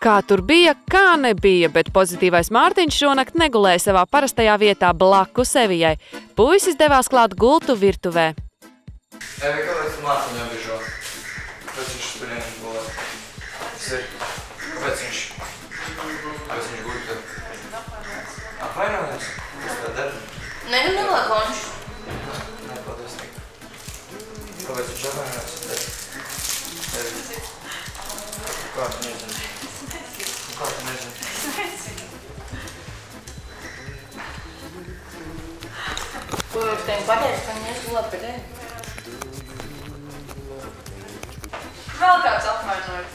Kā tur bija, kā nebija, bet pozitīvais Mārtiņš šonakt negulēja savā parastajā vietā blakus Evijai. Puisis devās klāt gultu virtuvē. Evi, kāpēc tu Mārtiņu apbižo? Kāpēc viņš turienes gulē? Kāpēc viņš guļ tev? Apvainojies? Kas tā dara? Nē, nu nelākonš. Nē, paldies tik. Kāpēc viņš apvainojies? Evi. Kā tu nezini? Kā tu nezini? Ko es tevi pateicu, ka viņi ies pie tevi? Vēl kāds apvainojas.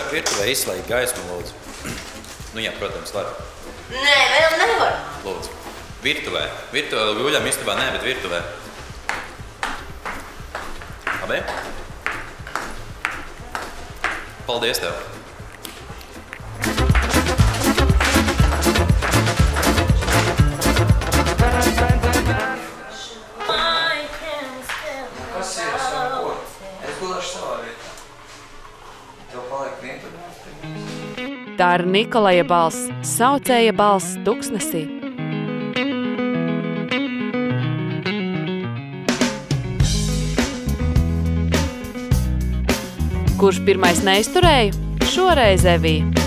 Virtuvē izslēgt gaismu, lūdzu. Nu jā, protams, var. Nē, vēl nevar. Lūdzu. Virtuvē. Virtuvē, guļam istabā, nē, bet virtuvē. Labi? Paldies tev. Kas ir? Es jau neko. Es gulēšu savā vietā. Tev paliek vientuļi. Tā ir Nikolaja balss, saucēja balss tuksnesī. Kurš pirmais neizturēja? Šoreiz Evija.